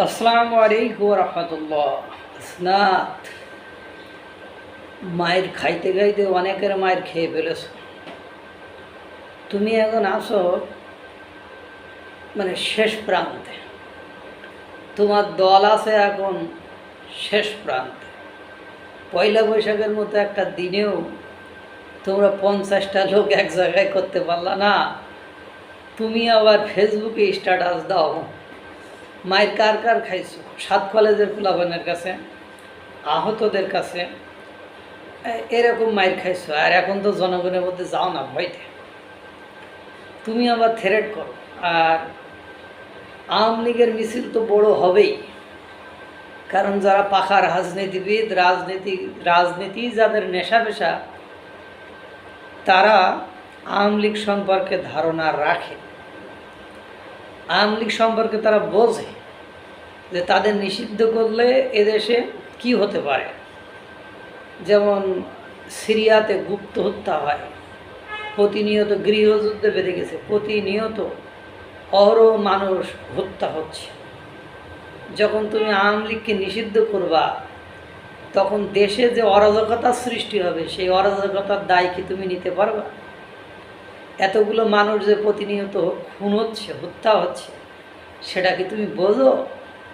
আসসালামু আলাইকুম রহমতুল্লাহ। স্নাত মায়ের খাইতে খাইতে অনেকের মায়ের খেয়ে ফেলেছ। তুমি এখন আসো শেষ প্রান্তে, তোমার দল আছে এখন শেষ প্রান্তে। পয়লা বৈশাখের মতো একটা দিনেও তোমরা 50টা লোক এক জায়গায় করতে পারলা না। তুমি আবার ফেসবুকে স্ট্যাটাস দাও মায়ের কার কার খাইছো, 7 কলেজের পোলাপানের কাছে, আহতদের কাছে এরকম মায়ের খাইছো। আর এখন তো জনগণের মধ্যে যাও না ভয়তে, তুমি আবার থ্রেট করো। আর আওয়ামী লীগের মিছিল তো বড় হবেই, কারণ যারা পাখা রাজনীতিবিদ, রাজনীতি যাদের নেশা পেশা, তারা আওয়ামী লীগ সম্পর্কে ধারণা রাখে। আওয়ামী লীগ সম্পর্কে তারা বোঝে যে তাদের নিষিদ্ধ করলে এদেশে কি হতে পারে। যেমন সিরিয়াতে গুপ্ত হত্যা হয়, প্রতিনিয়ত গৃহযুদ্ধে বেড়ে গেছে, প্রতিনিয়ত অহরহ মানুষ হত্যা হচ্ছে। যখন তুমি আওয়ামী লীগকে নিষিদ্ধ করবা, তখন দেশে যে অরাজকতার সৃষ্টি হবে, সেই অরাজকতার দায় কি তুমি নিতে পারবা? এতগুলো মানুষ যে প্রতিনিয়ত খুন হচ্ছে, হত্যা হচ্ছে, সেটা কি তুমি বোঝো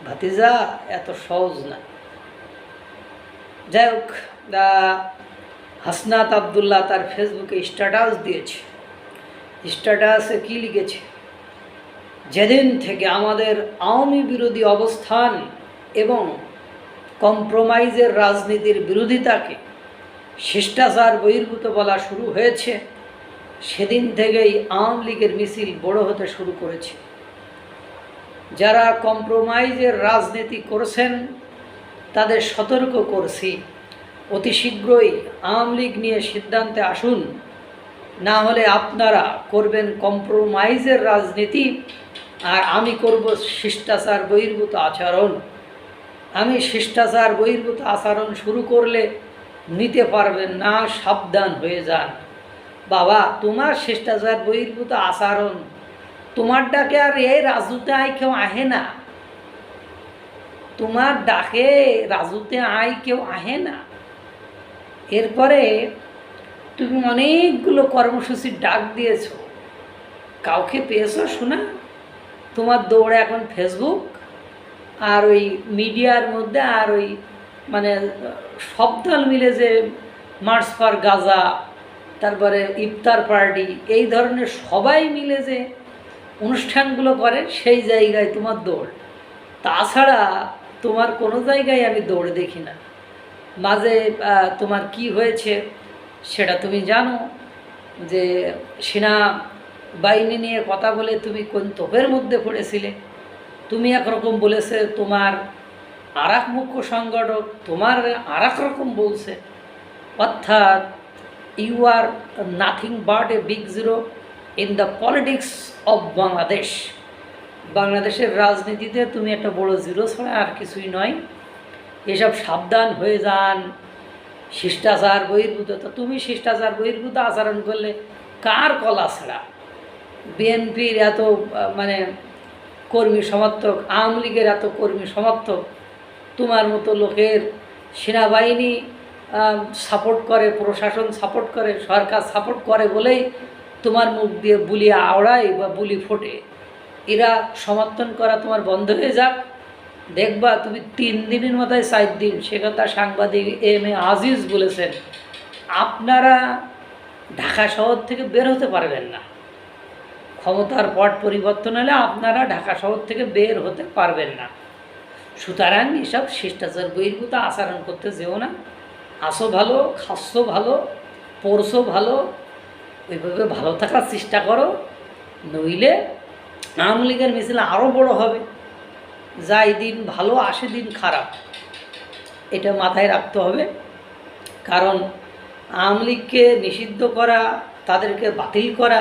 ভাতিজা? এত সহজ না। যাই হোক, হাসনাত আবদুল্লাহ তার ফেসবুকে স্ট্যাটাস দিয়েছে। স্ট্যাটাসে কি লিখেছে? যেদিন থেকে আমাদের আওয়ামী বিরোধী অবস্থান এবং কম্প্রোমাইজের রাজনীতির বিরোধিতাকে শিষ্টাচার বহির্ভূত বলা শুরু হয়েছে, সেদিন থেকেই আওয়ামী লীগের মিছিল বড় হতে শুরু করেছে। যারা কম্প্রোমাইজের রাজনীতি করছেন তাদের সতর্ক করছি, অতি শীঘ্রই আওয়ামী লীগ নিয়ে সিদ্ধান্তে আসুন, না হলে আপনারা করবেন কম্প্রোমাইজের রাজনীতি আর আমি করব শিষ্টাচার বহির্ভূত আচরণ। আমি শিষ্টাচার বহির্ভূত আচরণ শুরু করলে নিতে পারবেন না, সাবধান হয়ে যান। বাবা, তোমার শিষ্টাচার বহির্ভূত আচরণ, তোমার ডাকে আর এই রাজুতে আয় কেউ আহে না। তোমার ডাকে রাজুতে আয় কেউ আহে না। এরপরে তুমি অনেকগুলো কর্মসূচির ডাক দিয়েছ, কাউকে পেয়েছো শোনা? তোমার দৌড়ে এখন ফেসবুক আর ওই মিডিয়ার মধ্যে, আর ওই সব দল মিলে যে মার্চ ফর গাজা, তারপরে ইফতার পার্টি, এই ধরনের সবাই মিলে যে অনুষ্ঠানগুলো করে, সেই জায়গায় তোমার দৌড়। তাছাড়া তোমার কোনো জায়গায় আমি দৌড় দেখি না। মাঝে তোমার কি হয়েছে সেটা তুমি জানো, যে সেনা বাহিনী নিয়ে কথা বলে তুমি কোন তোপের মধ্যে পড়েছিলে। তুমি একরকম বলেছে, তোমার আর এক মুখ্য সংগঠক তোমার আর এক রকম বলছে। অর্থাৎ you are nothing but a big zero in the politics of Bangladesh. বাংলাদেশের রাজনীতিতে তুমি একটা বড় জিরো ছাড়া আর কিছুই নয়। এসব সাবধান হয়ে যান। শিষ্টাচার বহির্ভূত, তো তুমি শিষ্টাচার বহির্ভূত আচরণ করলে কার কলা ছাড়া? বিএনপির এত কর্মী সমর্থক, আওয়ামী লীগের এত কর্মী সমর্থক, তোমার মতো লোকের সেনাবাহিনী সাপোর্ট করে, প্রশাসন সাপোর্ট করে, সরকার সাপোর্ট করে বলেই তোমার মুখ দিয়ে বুলি আওড়ায় বা বুলি ফোটে। এরা সমর্থন করা তোমার বন্ধ হয়ে যাক, দেখবা তুমি 3 দিনের মাথায় 4 দিন। সে কথা সাংবাদিক এম.এ. আজিজ বলেছেন, আপনারা ঢাকা শহর থেকে বের হতে পারবেন না। ক্ষমতার পট পরিবর্তন হলে আপনারা ঢাকা শহর থেকে বের হতে পারবেন না। সুতরাং এসব শিষ্টাচার বহির্ভূত আচরণ করতে যেও না। আসো ভালো, খাচ্ছ ভালো, পড়ছো ভালো, ওইভাবে ভালো থাকার চেষ্টা করো, নইলে আওয়ামী লীগের মিছিল আরও বড় হবে। যাই দিন ভালো আসে দিন খারাপ, এটা মাথায় রাখতে হবে। কারণ আওয়ামী লীগকে নিষিদ্ধ করা, তাদেরকে বাতিল করা,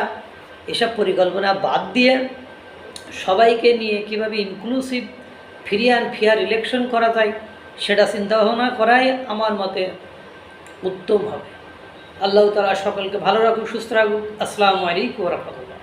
এসব পরিকল্পনা বাদ দিয়ে সবাইকে নিয়ে কীভাবে inclusive free and fair election করা যায়, সেটা চিন্তাভাবনা করাই আমার মতে উত্তম হবে। আল্লাহ তাআলা সকলকে ভালো রাখুক, সুস্থ রাখুক। আসসালামু আলাইকুম ওয়া রাহমাতুল্লাহ।